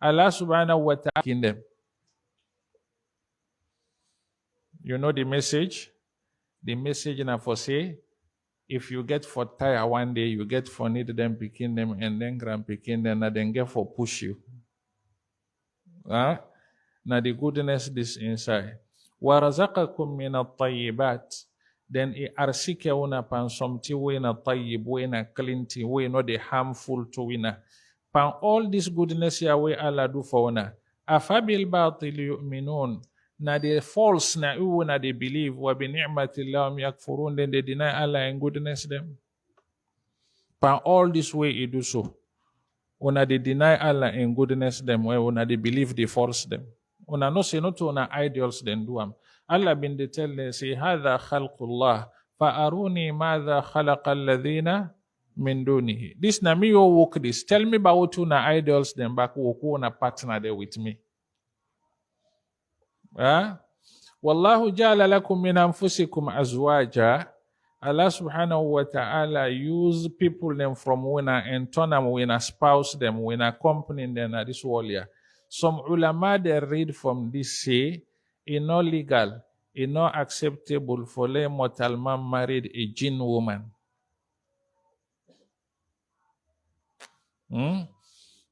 Allah subhanahu wa ta'ala in them. You know the message? The message na for say, if you get for tire one day, you get for need them picking them and then grand picking them and then get for push you. Now the goodness this inside. وَرَزَقَكُم مِّنَ الطَّيِّبَاتِ Then I arsike una pan something we na tayyib, we na clinty, we no the harmful to winner. Pan all this goodness ya we Allah do for una. Afabil batil yu'minun. Na the false na u na they believe wa bi ni'matillahum yakfurun, then they deny Allah and goodness them. Pan all this way he do so. Una they deny Allah and goodness them, where una they believe they force them. Una no say not to una idols then do am. Allah bin they tell them say hadha khalqullah fa'aruni madha khalaqa alladhina min dunihi. This na me your work this. Tell me about una idols then back work una partner there with me. Wallahu ja'ala lakum min anfusikum azwaja. Allah subhanahu wa ta'ala use people them from winner and turn them winner, spouse them, winner accompany them at this world here. Some ulama they read from this say it's not legal, it's not acceptable for a mortal man married a jinn woman.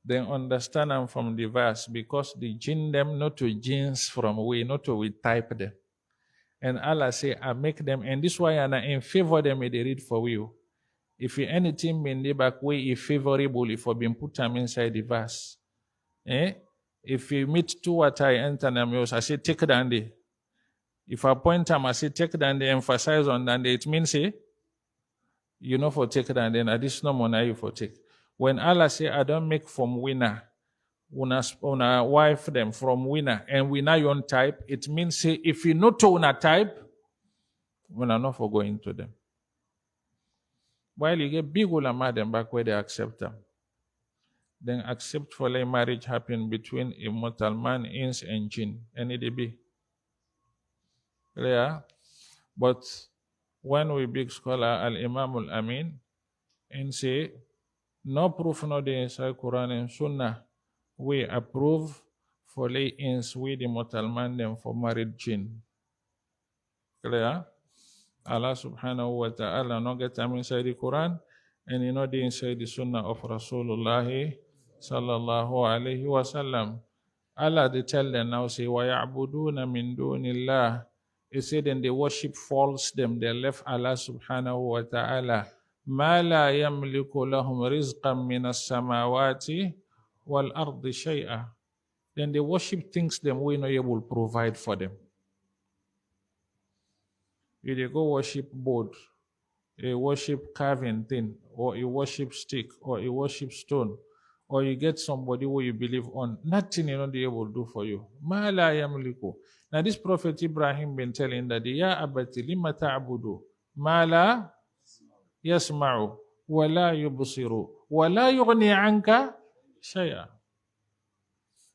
Then understand them from the verse because the jinn them not to jinns from we, not to we type them. And Allah say, I make them, and this why I in favor them they read for you. If you anything in the back way is favorable, if you been put them inside the verse. If you meet two what I enter them, I say take down there. If I point them, I say take down there, emphasize on that it means you know for take down there, additional money you for take. When Allah say, I don't make from winner, una wife them from winner, and winner your own type, it means say, if you not to una type, we are not for going to them. While you get big ulama them back where they accept them. Then accept for a marriage happen between a mortal man, ins and jinn, and it be. Clear? But when we big scholar Al-Imam Al-Amin and say, no proof no the inside Quran and Sunnah, we approve for lay-ins with the mortal man them for married jinn. Clear? Allah subhanahu wa ta'ala no get them inside the Quran and you know the inside the Sunnah of Rasulullah sallallahu alayhi wa sallam. Allah they tell them now say wa ya'buduna min dunillah. He said then they worship false them, they left Allah subhanahu wa ta'ala. Ma la yamliku lahum rizqan min as-samawati wal ardi shay'a. Then they worship things them we not able to provide for them. You they go worship board, you worship carving thing, or you worship stick, or you worship stone, or you get somebody who you believe on. Nothing you not be able to do for you. Ma la yamliku. Now this Prophet Ibrahim been telling that ya abati lima ta'budu ma la yasma'u wa la yubsiru wa la yughni anka shay'a.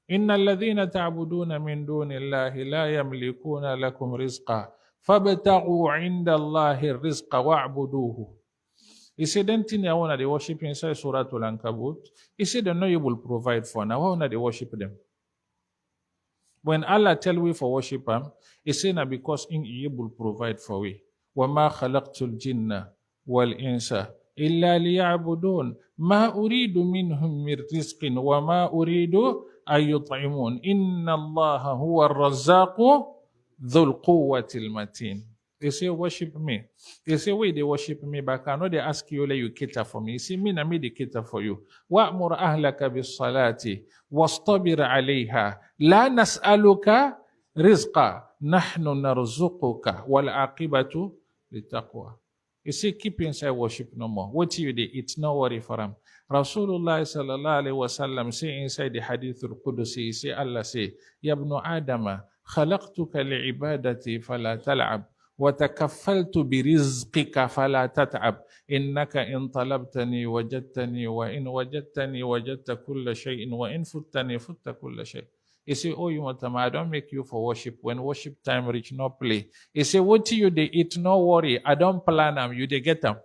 Inna alladhina ta'buduna min dunillahi la yamlikuna lakum rizqa fabtaghu 'inda Allahi rizqa wa'buduhu. He said, then thing I want they worship inside Surah Al-Ankabut. He said, they know you will provide for. Now, why want they worship them? When Allah tell we for worship him, he said, now because he will provide for we. وَمَا خَلَقْتُ الْجِنَّ وَالْإِنسَ إِلَّا لِيَعْبُدُونَ مَا أُرِيدُ مِنْهُمْ مِنْ رِزْقٍ وَمَا أُرِيدُ أَن يُطْعِمُونَ إِنَّ اللَّهَ هُوَ الرَّزَّاقُ ذُو الْقُوَّةِ الْمَتِينَ. They say, worship me. They say, wait, they worship me, but I know they ask you, you cater for me. You see, me, I made the cater for you. وَأْمُرْ أَهْلَكَ بِالصَّلَاةِ وَاصْطَبِرْ عَلَيْهَا لَا نَسْأَلُكَ رِزْقًا نَحْنُ نَرْزُقُكَ وَالْعَاقِبَةُ لِلتَّقْوَى. You see, keep inside worship no more. What you do, it's no worry for them. Rasulullah sallallahu alayhi wa sallam say inside the hadith al-Qudusi, say Allah say, Ya ibn Adama, خَلَقْتُكَ لِعِبَادَتِي فَلَا تَلْعَبْ وتكفلت برزقك فلا تتعب إنك إن طلبتني وجدتني وإن وجدتني وجدت كل شيء وإن فتني فت كل شيء. He say, oh, you want I don't make you for worship. When worship time reach, no play. He say, what you they eat, no worry. I don't plan them. You they get them.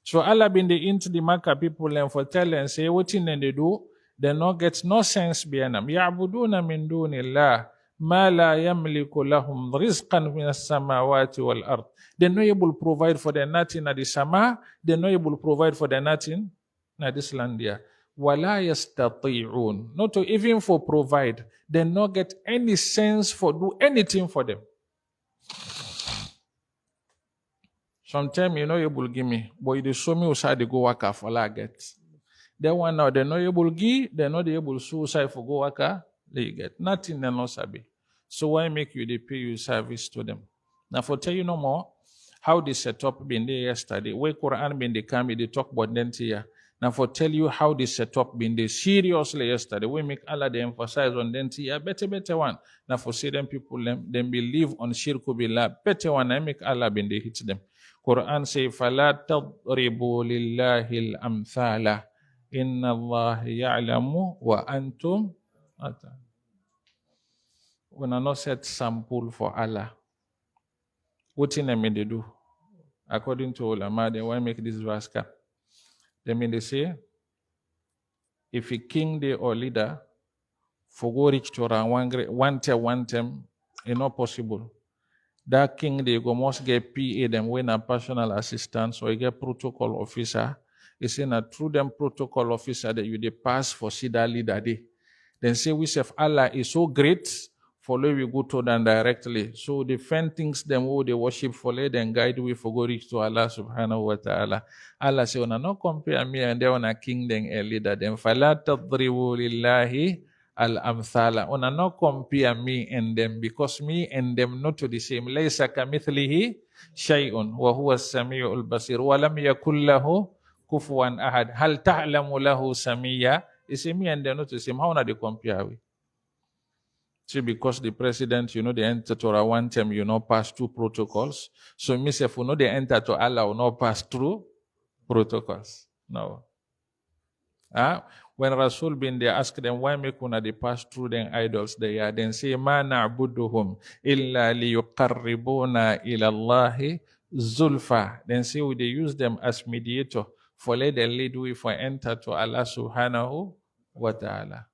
So Allah been the into the Makkah people and for tell and say what in they do, they no get no sense behind them. Ya'buduna min dunillah ma la yamliku lahum rizqan min as-samawati wal ard. They're not able to provide for their nothing at the sama, they're not able to provide for their nothing at this land here. Wala yastati'un. Not to even for provide, they not get any sense for do anything for them. Sometimes you're not able to give me, but you show me how they go work for la get. They one now they're not able to give, they're not able to suicide for go work, they get nothing they not sabi. So why make you they pay you service to them? Now for tell you no more, how the setup been there yesterday, where Quran been they come, they talk about them here. Now for tell you how the setup been there seriously yesterday, we make Allah they emphasize on them here, better one. Now for say them people them believe on shirku billah, better one, I make Allah been they hit them. Quran say, فَلَا تَضْرِبُوا لِلَّهِ الْأَمْثَالَ إِنَّ اللَّهَ يَعْلَمُ وَأَنْتُمْ أَتَى. When I not set sample for Allah, what in them they do? According to ulama, they want to make this verse come. They say, if a king day or leader for go reach to one term, it's not possible. That king they go must get PA them when a personal assistant, so you get protocol officer. It's saying that through them protocol officer that you they pass for see that leader day. Then say we say Allah is so great, follow we go to them directly. So the friend things them who they worship follow then guide we for go reach to Allah subhanahu wa ta'ala. Allah say ona no compare me and they on a king then a leader. Then fala tadribu lillahi al-amthala. Ona no compare me and them because me and them not to the same. Laysa kamithlihi shay'un wa huwa as-sami'ul basir wa lam yakul lahu kufuwan ahad. Hal ta'lamu lahu samiyya? Is me and them not the same. How na they compare we? See, because the president, they enter to a one term, pass through protocols. So me say, they enter to Allah, not pass through protocols. No. When Rasul bin they ask them why make una they pass through them idols they are, then say ma na'buduhum illa liyuqarribuna ila Allahi zulfa. Then say we they use them as mediator for let them lead we for enter to Allah subhanahu wa ta'ala.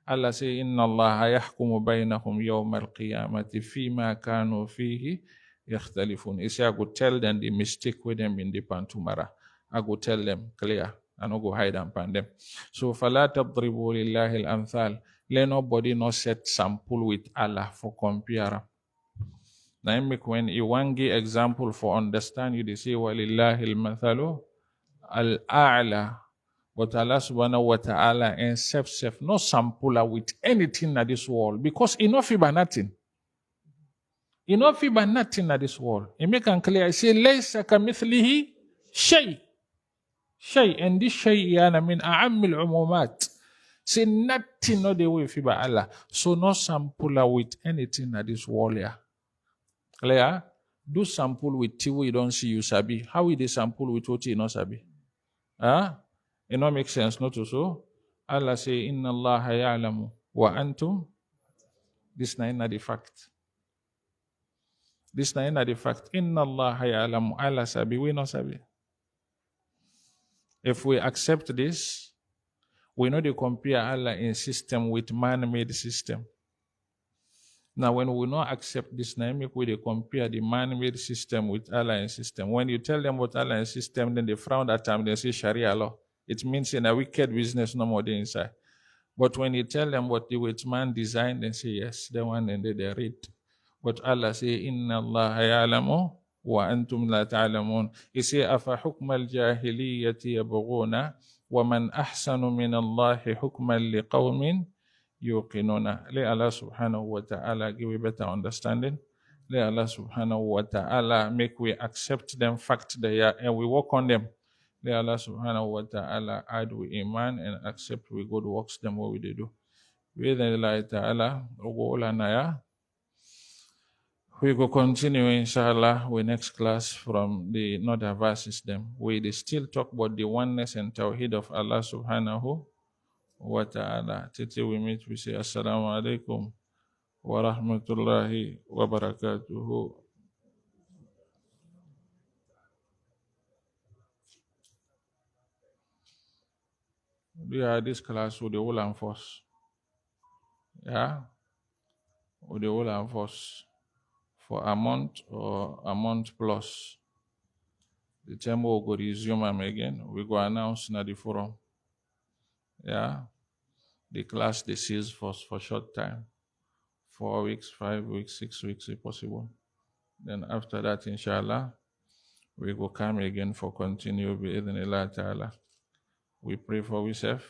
Allah say inna Allah yahkumu bainahum yawm al-qiyamati fima kanu fihi yakhtalifun. He say I go tell them the mistake with them in the pantumara. I go tell them clear. I no go hide and pan them. So فَلَا تَضْرِبُوا لِلَّهِ الْأَمْثَالِ. Let nobody not set sample with Allah for compare. Now make when you want give example for understand you they say وَلِلَّهِ الْمَثَلُ الْأَعْلَى. But Allah subhanahu wa ta'ala and self no sample with anything in this world because enough about nothing. Enough about nothing in this world. It make it clear. I say لَيْسَ كَمِثْلِهِ شَيْءٍ. Shay and this shay yana min a'ammil umumat. Say nothing no the way by Allah. So no sample with anything at this world here. Clear? Do sample with tea you don't see you sabi. How will they sample with what you not sabi? It not make sense not to so. Allah say inna Allah ya'lamu wa antum. This is not the fact. This is not the fact. Inna Allah ya'lamu. Allah sabi we not sabi. If we accept this, we know they compare Allah in system with man-made system. Now, when we not accept this dynamic, we they compare the man-made system with Allah in system. When you tell them what Allah in system, then they frown at time, they say Sharia law. It means in a wicked business, no more they inside. But when you tell them what the which man designed, they say yes, the one and they read. But Allah say, Inna Allah ya'lamu wa antum la ta'lamun. He say, Afa hukma al-jahiliyyati yabghuna wa man ahsanu min Allahi hukman liqawmin yuqinuna. Let Allah subhanahu wa ta'ala give a better understanding. Let Allah subhanahu wa ta'ala make we accept them fact they are and we work on them. Let Allah subhanahu wa ta'ala add with iman and accept we good works them what we do. With Allah ta'ala, we go continue inshallah with next class from the other verses them. We still talk about the oneness and tawheed of Allah subhanahu wa ta'ala. Till we meet, we say assalamu alaikum wa rahmatullahi wa barakatuhu. Yeah, this class with the whole and force. Yeah, with the whole and force for a month or a month plus. The time we go resume am again, we go announce na the forum. Yeah, the class they cease for short time, 4 weeks, 5 weeks, 6 weeks if possible. Then after that, inshallah, we go come again for continue bi-idhnillah ta'ala. We pray for ourselves.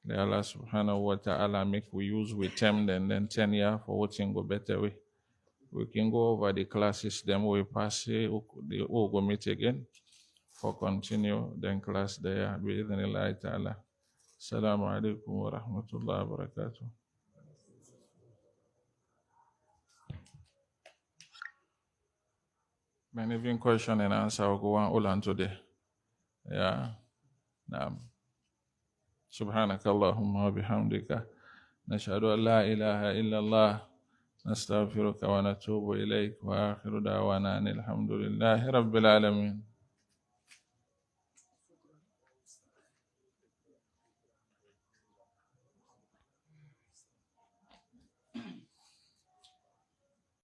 May Allah subhanahu wa ta'ala make we use with them and then 10 years for what go better way. We can go over the classes, then we pass it, we go meet again for continue then class there bi-idhnillah ta'ala. Assalamu alaikum wa rahmatullahi wa barakatuh. Many even question and answer will go on all on today. Yeah. Naam. سبحانك اللهم وبحمدك نشهد أن لا إله إلا الله نستغفرك ونتوب إليك وآخر دعوانا أن الحمد لله رب العالمين.